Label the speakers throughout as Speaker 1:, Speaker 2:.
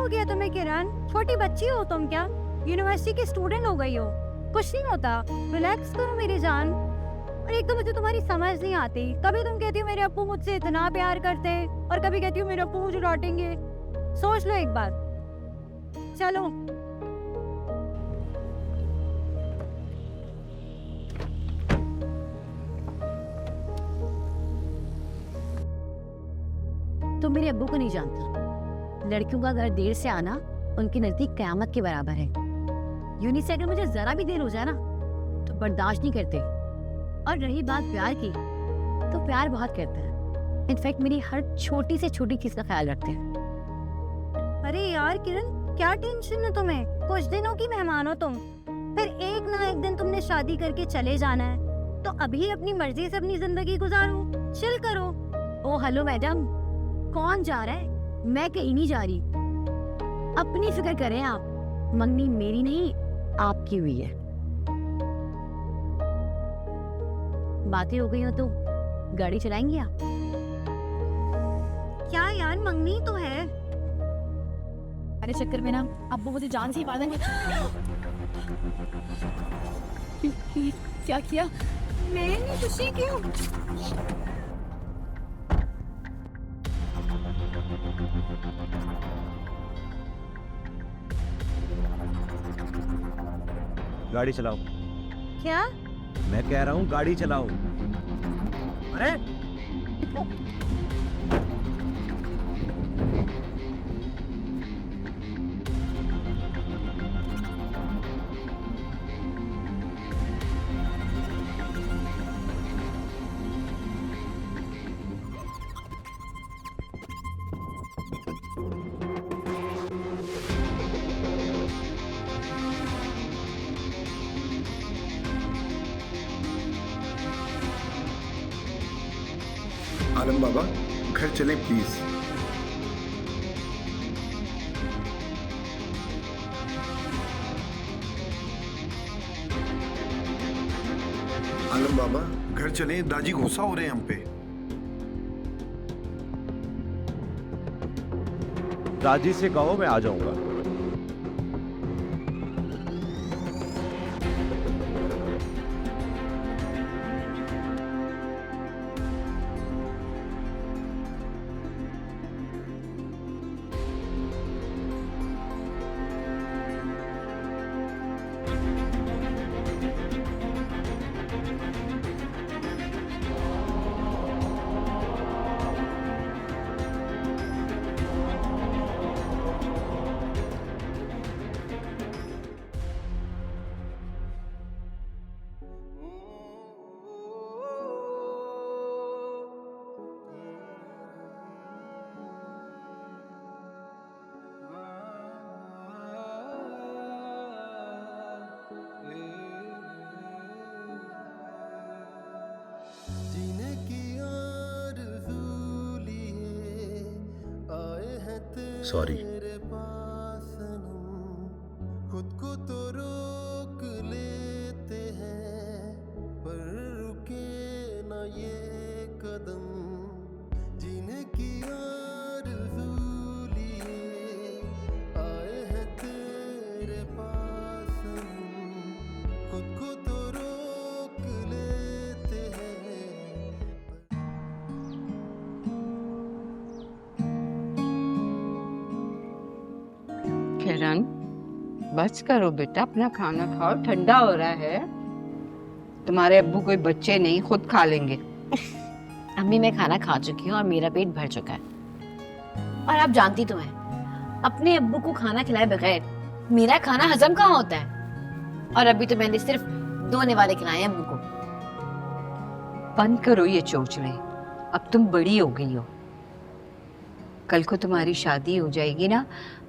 Speaker 1: हो गया तुम्हें किरण? छोटी बच्ची हो तुम क्या? यूनिवर्सिटी की स्टूडेंट हो गई हो? कुछ नहीं होता, रिलैक्स करो मेरी जान। और एक तो मुझे तुम्हारी समझ नहीं आती, कभी तुम कहती हो मेरे अप्पू मुझसे इतना प्यार करते हैं और कभी कहती हो मेरे अप्पू मुझे डांटेंगे। सोच लो एक बार। चलो
Speaker 2: तुम मेरे अब्बू को नहीं जानता। लड़कियों का घर देर से आना उनके नजदीक कयामत के बराबर है। यूनी से अगर मुझे जरा भी देर हो जाए ना तो बर्दाश्त नहीं करते। और रही बात प्यार की, तो प्यार बहुत करता है। इनफैक्ट मेरी हर छोटी से छोटी चीज का ख्याल रखते हैं।
Speaker 1: अरे यार किरण, क्या टेंशन है तुम्हें? कुछ दिनों की मेहमान हो तुम, फिर एक ना एक दिन तुमने शादी करके चले जाना है, तो अभी अपनी मर्जी से अपनी जिंदगी गुजारो, चिल करो।
Speaker 2: ओ हेलो मैडम, कौन जा रहा है? मैं कहीं नहीं जा रही। अपनी फिक्र करें आप। मंगनी मेरी नहीं आपकी हुई है। बातें हो गई हो तो गाड़ी चलाएंगी आप?
Speaker 1: क्या यार, मंगनी तो है।
Speaker 2: अरे चक्कर में ना अब्बू मुझे जान से ही मार देंगे। क्या किया?
Speaker 1: मैंने खुशी क्यों?
Speaker 3: गाड़ी चलाओ।
Speaker 1: क्या?
Speaker 3: मैं कह रहा हूँ गाड़ी चलाओ। अरे
Speaker 4: आलम बाबा, घर चलें प्लीज। आलम बाबा, घर चलें, दादी गुस्सा हो रहे हैं हम पे।
Speaker 3: दादी से कहो मैं आ जाऊंगा।
Speaker 4: सॉरी।
Speaker 5: खुद को तो रोक लेते हैं पर रुके ना ये कदम, जीने की आरज़ू लिए आए हैं तेरे पास हम, खुद को तो रोक लेते हैं।
Speaker 6: किरण, बस करो बेटा, अपना खाना खाओ, ठंडा हो रहा है। तुम्हारे अब्बू कोई बच्चे नहीं, खुद खा लेंगे।
Speaker 2: अम्मी मैं खाना खा चुकी हूँ और मेरा पेट भर चुका है। और आप जानती तो हैं, अपने अब्बू को खाना खिलाए बगैर मेरा खाना हजम कहाँ होता है। और अभी तो मैंने सिर्फ 2 निवाले खिलाए हैं अब्बू को।
Speaker 6: बंद करो ये चोचले, अब तुम बड़ी हो गई हो। कल को तुम्हारी शादी हो जाएगी ना,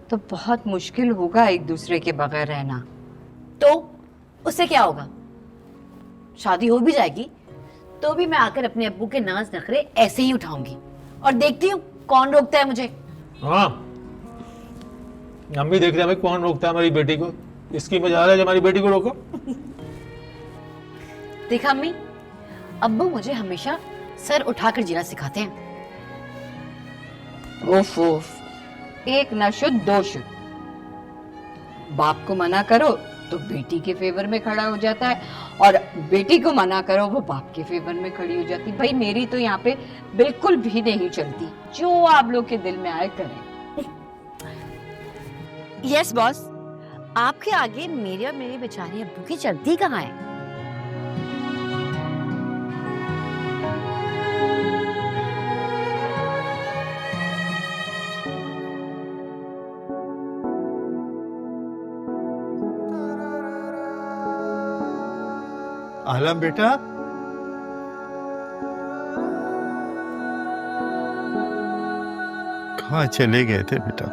Speaker 6: तो बहुत मुश्किल होगा एक दूसरे के बगैर रहना।
Speaker 2: तो उससे क्या होगा? शादी हो भी जाएगी तो भी मैं आकर अपने अब्बू के नाज नखरे ऐसे ही उठाऊंगी और देखती हूँ कौन रोकता है मुझे।
Speaker 7: हाँ, हम भी देख रहे हैं भाई कौन रोकता है हमारी बेटी को। इसकी मजाल है जो हमारी बेटी को रोको।
Speaker 2: देखा अम्मी, अब्बू मुझे हमेशा सर उठाकर जीना सिखाते हैं।
Speaker 6: ओफ ओफ, एक ना शुद्ध दो शुद्ध। बाप को मना करो तो बेटी के फेवर में खड़ा हो जाता है, और बेटी को मना करो वो बाप के फेवर में खड़ी हो जाती। भाई मेरी तो यहाँ पे बिल्कुल भी नहीं चलती, जो आप लोग के दिल में आए करें।
Speaker 2: यस बॉस, आपके आगे मेरे और मेरे बेचारे अब्बू की चलती कहाँ है?
Speaker 8: आलम बेटा, कहाँ चले गए थे बेटा?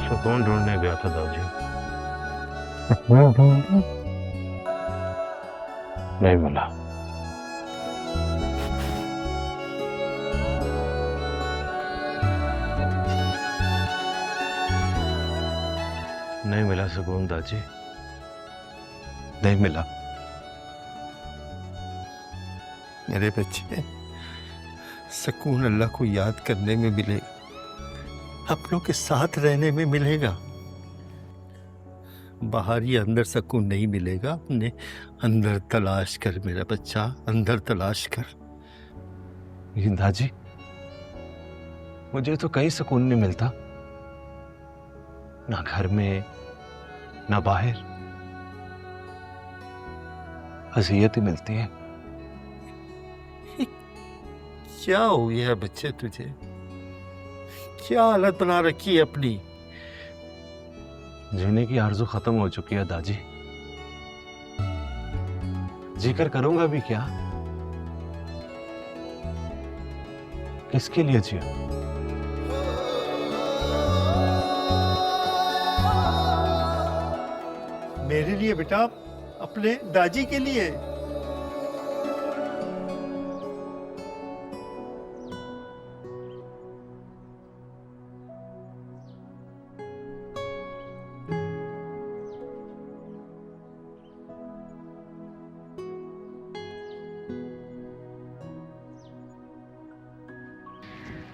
Speaker 7: सुकून ढूंढने गया था दादी, नहीं मिला। नहीं मिला सुकून दादी,
Speaker 8: नहीं मिला। मेरे बच्चे, सुकून अल्लाह को याद करने में मिलेगा, अपनों के साथ रहने में मिलेगा। बाहर ही अंदर सुकून नहीं मिलेगा। अपने अंदर तलाश कर मेरा बच्चा, अंदर तलाश कर।
Speaker 3: लेकिन दादी, मुझे तो कहीं सुकून नहीं मिलता, ना घर में ना बाहर। अज़ियत ही मिलती है।
Speaker 8: क्या हो गया बच्चे तुझे? क्या हालत बना रखी है अपनी?
Speaker 3: जीने की आरज़ू खत्म हो चुकी है दादी। जीकर करूंगा भी क्या? किसके लिए जिया?
Speaker 8: मेरे लिए बेटा, अपने दादी के लिए।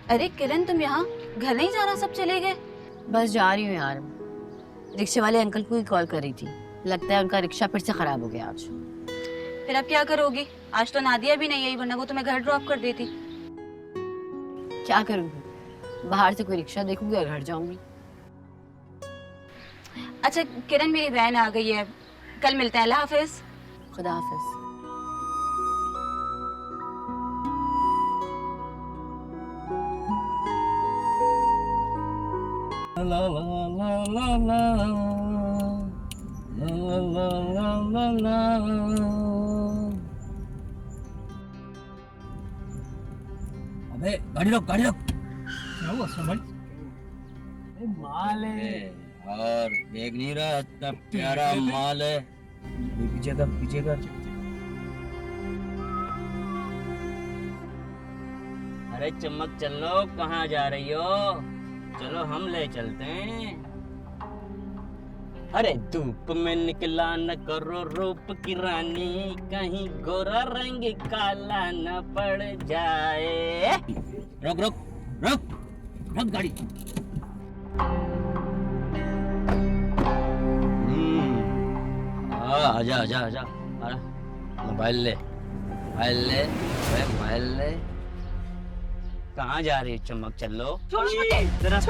Speaker 9: अरे किरण, तुम यहाँ घर नहीं जाना? सब चले गए।
Speaker 2: बस जा रही हूँ यार, रिक्शे वाले अंकल को ही कॉल कर रही थी, लगता है उनका रिक्शा फिर से खराब हो गया आज।
Speaker 9: फिर अब क्या करोगी? आज तो नादिया भी नहीं आई, वरना वो तुम्हें घर ड्रॉप कर देती।
Speaker 2: क्या करूँगी, बाहर से कोई रिक्शा देखूंगी और घर जाऊंगी।
Speaker 9: अच्छा किरण, मेरी वैन आ गई है, कल मिलते हैं। अल्लाह हाफिज।
Speaker 2: खुदा हाफिज।
Speaker 10: अबे गाड़ी रोक, गाड़ी रोक। क्या हुआ समझ? माल है और देख नहीं रहा, इतना प्यारा माल है। पीछे कर, पीछे कर। अरे चमक चलो, कहाँ जा रही हो? चलो हम ले चलते हैं। अरे धूप में निकला न करो रूप की रानी, कहीं गोरा रंग काला न पड़ जाए। रोक रोक रोक रोक गाड़ी। आजा आजा आजा, मोबाइल ले, मोबाइल ले, मोबाइल ले। कहाँ जा रही है चमक? चलो जरा।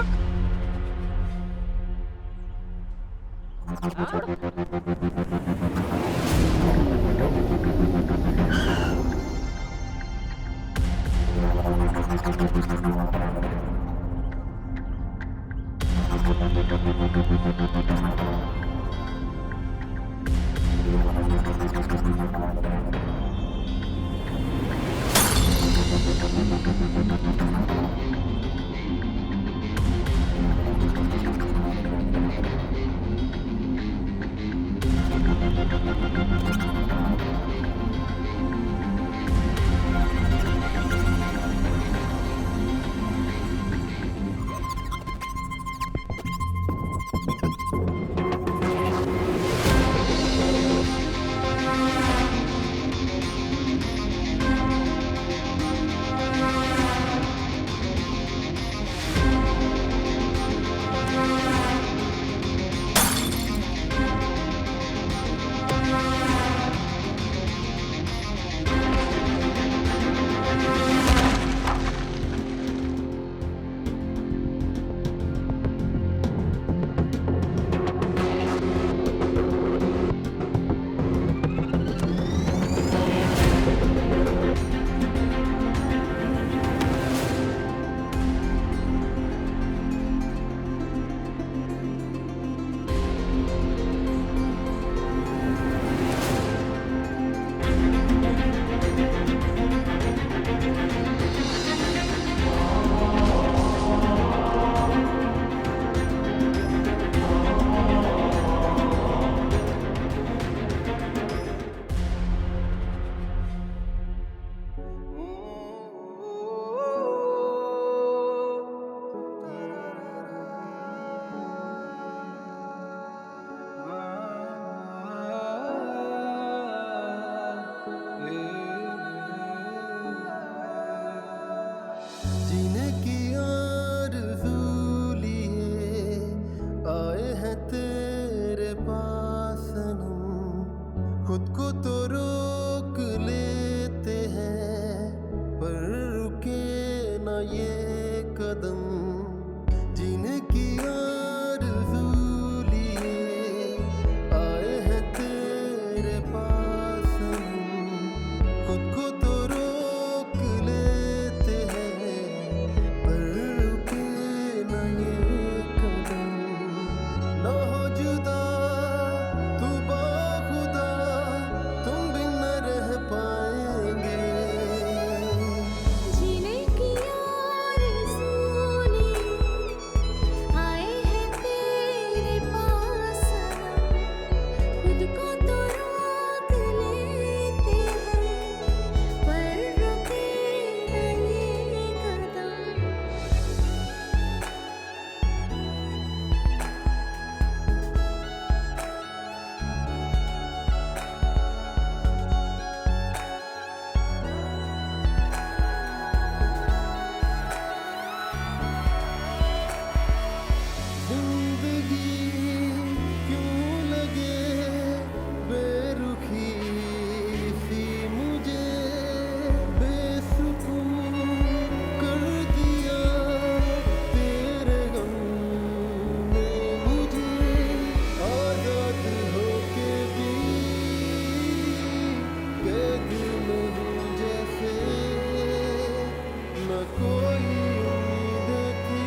Speaker 5: जिनकी आरज़ू लिए आए हैं तेरे पास सनम, खुद को तो रोक लेते हैं पर रुके ना ये कदम, जिनकी आरज़ू लिए आए हैं तेरे पास सनम, खुद को तो रोक लेते हैं पर रुके ना ये कदम, ना हो जुदा तू बाखुदा, तुम बिन न रह पाएंगे,
Speaker 1: जीने की आरज़ू लिए आए हैं तेरे पास सनम, खुद को तो रोक लेते हैं पर रुके ना ये कदम।
Speaker 5: जिंदगी क्यों लगे बेरुखी सी मुझे, बेसुकून कर दिया तेरे गम ने मुझे, आजाद होके भी कैद में हूँ जैसे, न कोई उम्मीद थी,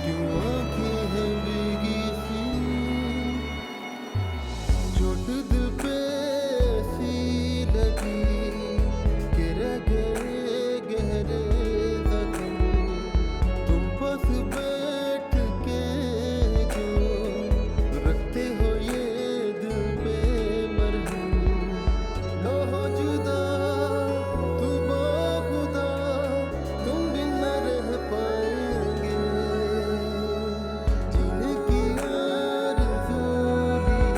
Speaker 5: क्यों आंखें हैं भीगी सी, चोट दिल पे सी लगी कि रह गए गहरे जख्म, तुम पास बैठ के जो रखते हो ये दिल पे मरहम, ना हो जुदा तू बाखुदा, तुम बिन न रह पाएंगे, जिनकी आरज़ू लिए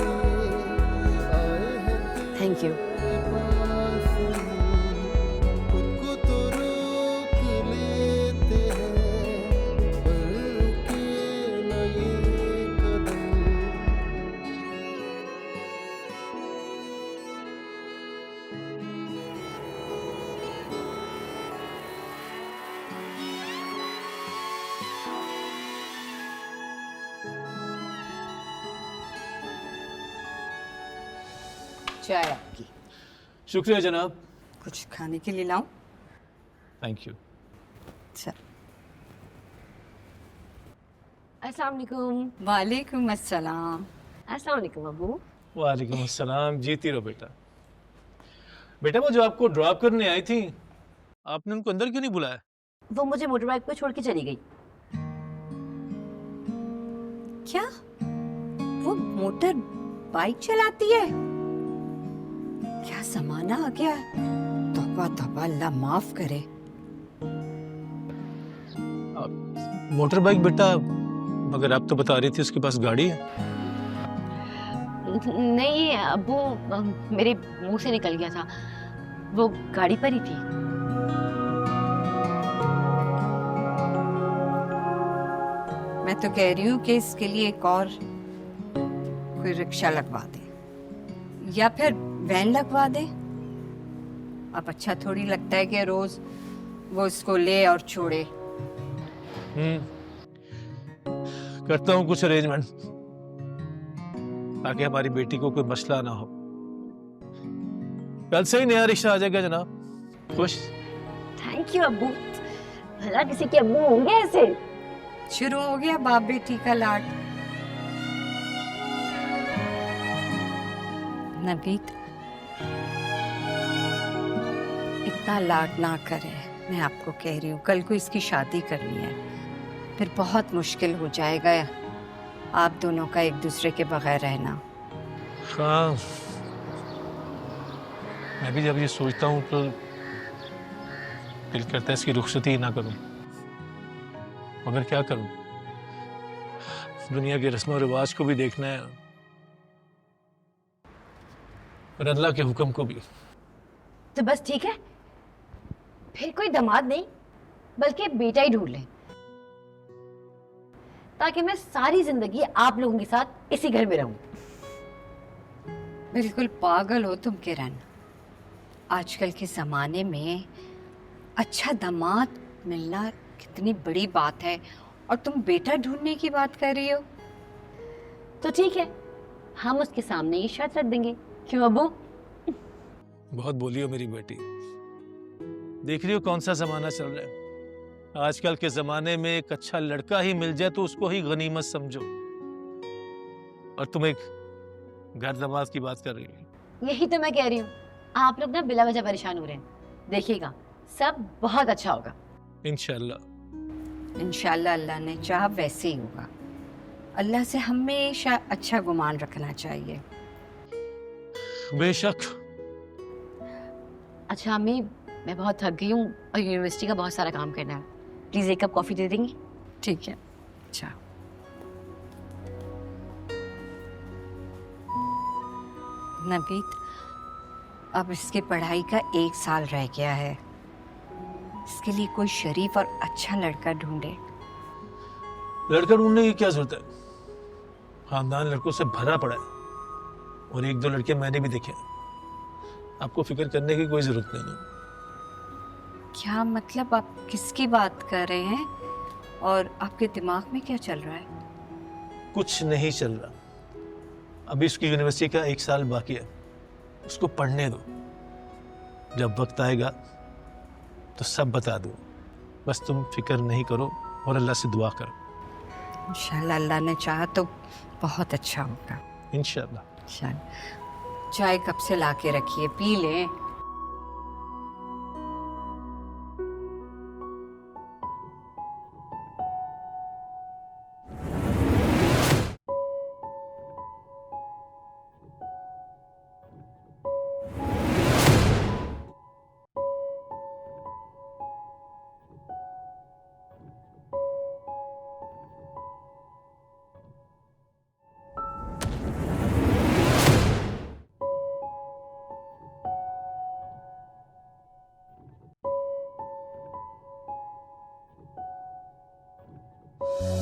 Speaker 5: आए हैं
Speaker 2: थैंक यू।
Speaker 5: तेरे पास सनम, खुद को तो रोक लेते हैं पर रुके ना ये कदम।
Speaker 6: चाय आपकी।
Speaker 7: शुक्रिया जनाब।
Speaker 6: कुछ खाने के लिए लाऊं?
Speaker 7: Thank you.
Speaker 6: अच्छा।
Speaker 2: अस्सलाम वालेकुम।
Speaker 6: वालेकुम अस्सलाम।
Speaker 2: अस्सलाम वालेकुम अबू।
Speaker 7: वालेकुम अस्सलाम। जीती रहो बेटा। बेटा वो जो आपको ड्रॉप करने आई थी, आपने उनको अंदर क्यों नहीं बुलाया?
Speaker 2: वो मुझे मोटर बाइक पे छोड़ के चली गई।
Speaker 6: क्या वो मोटर बाइक चलाती है? क्या जमाना आ गया है। तौबा तौबा, अल्लाह माफ करे।
Speaker 7: मोटर बाइक बेटा, मगर आप तो बता रही थी उसके पास गाड़ी है।
Speaker 2: नहीं अबू, मेरे मुंह से निकल गया था, वो गाड़ी पर ही थी।
Speaker 6: मैं तो कह रही हूँ कि इसके लिए एक और कोई रिक्शा लगवा दे या फिर वैन लगवा दे। अब अच्छा थोड़ी लगता है कि रोज वो इसको ले और छोड़े।
Speaker 7: करता हूँ कुछ अरेंजमेंट ताकि हमारी बेटी को कोई मसला ना हो। कल से ही नया रिक्शा आ जाएगा जनाब। खुश?
Speaker 2: थैंक यू अब्बू। भला किसी के अब्बू होंगे ऐसे?
Speaker 6: शुरू हो गया बाप बेटी का लाड। नवनीत, इतना लाड ना करे, मैं आपको कह रही हूँ। कल को इसकी शादी करनी है, फिर बहुत मुश्किल हो जाएगा आप दोनों का एक दूसरे के बगैर रहना।
Speaker 7: हाँ, मैं भी जब ये सोचता हूँ तो दिल करता है इसकी रुखसती ही ना करूँ, मगर क्या करूँ, दुनिया के रस्म और रिवाज को भी देखना है और अल्लाह के हुक्म को भी।
Speaker 2: तो बस ठीक है, फिर कोई दामाद नहीं, बल्कि बेटा ही ढूंढ लें, ताकि मैं सारी जिंदगी आप लोगों के साथ इसी घर में रहूं।
Speaker 6: बिल्कुल पागल हो तुम किरण। आजकल के ज़माने में अच्छा दामाद मिलना कितनी बड़ी बात है, और तुम बेटा ढूंढने की बात कर रही हो।
Speaker 2: तो ठीक है, हम उसके सामने ये शर्त रख देंगे। क्यों अब्बू?
Speaker 7: बहुत बोली हो मेरी बेटी। देख रही हो कौन सा जमाना चल रहा है। आजकल के जमाने में एक अच्छा लड़का ही मिल जाए तो उसको ही गनीमत समझो, और तुम एक घर दमाद की बात कर रही हो।
Speaker 2: यही तो मैं कह रही हूँ, आप लोग ना बिला वजह परेशान हो रहे हैं। देखिएगा सब बहुत अच्छा होगा।
Speaker 7: इंशाल्लाह।
Speaker 6: इंशाल्लाह अल्लाह ने चाहा वैसे ही होगा। अल्लाह से हमेशा अच्छा गुमान रखना चाहिए।
Speaker 7: बेशक।
Speaker 2: अच्छा अम्मी, मैं बहुत थक गई हूँ और यूनिवर्सिटी का बहुत सारा काम करना है। प्लीज एक कप कॉफी दे देंगी?
Speaker 6: ठीक है, अच्छा। नवीद, अब इसकी पढ़ाई का 1 साल रह गया है। इसके लिए कोई शरीफ और अच्छा लड़का ढूंढे।
Speaker 7: लड़का ढूंढने की क्या जरूरत है? खानदान लड़कों से भरा पड़ा है, और 1-2 लड़के मैंने भी देखे हैं। आपको फिक्र करने की कोई जरूरत नहीं है।
Speaker 6: क्या मतलब, आप किसकी बात कर रहे हैं, और आपके दिमाग में क्या चल रहा है?
Speaker 7: कुछ नहीं चल रहा। अभी उसकी यूनिवर्सिटी का 1 साल बाकी है, उसको पढ़ने दो। जब वक्त आएगा तो सब बता दो। बस तुम फिक्र नहीं करो और अल्लाह से दुआ करो।
Speaker 6: इंशाल्लाह अल्लाह ने चाहा तो बहुत अच्छा होगा।
Speaker 7: इंशाल्लाह।
Speaker 6: इंशाल्लाह। चाय कब से ला के रखिए, पी लें।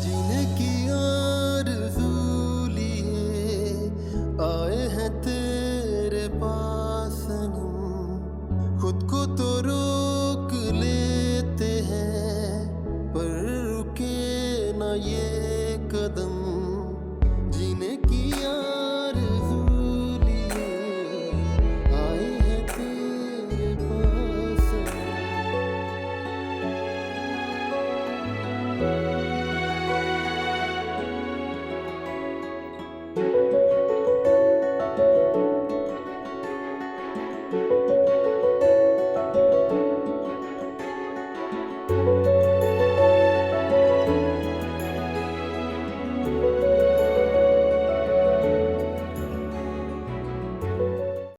Speaker 5: जीने की आरज़ू लिए आए हैं तेरे पास सनम, खुद को तो रोक लेते हैं पर रुके ना ये कदम। जीने की आरज़ू लिए आए हैं तेरे पास सनम।